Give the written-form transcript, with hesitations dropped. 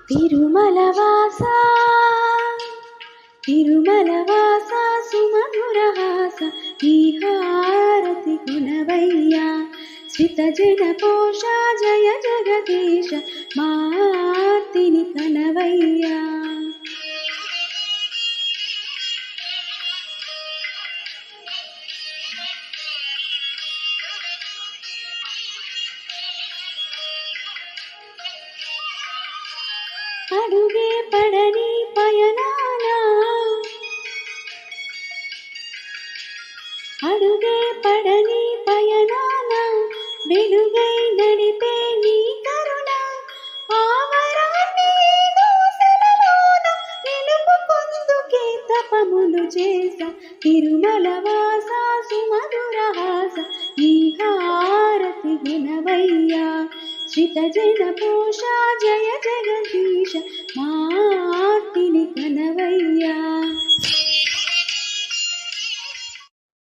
తిరుమలవాస తిరుమలవాస సుమధురహాస ఈ హారతి గుణవయ్యా శ్రితజన పోష జయ జగదీశ మాతిని కనవయ్యా అడుగే పడని పయనాన అడుగే పడని పయనాన వెలుగై నడిపే నీ కరుణ ఆవరాన్ని దోసలలోన నిలుపు పొందుకే తపములు చేస తిరుమలవాస సుమధురహాస ఈ హారతి గుణవయ్యా శ్రితజన పోష జయ జగదీశ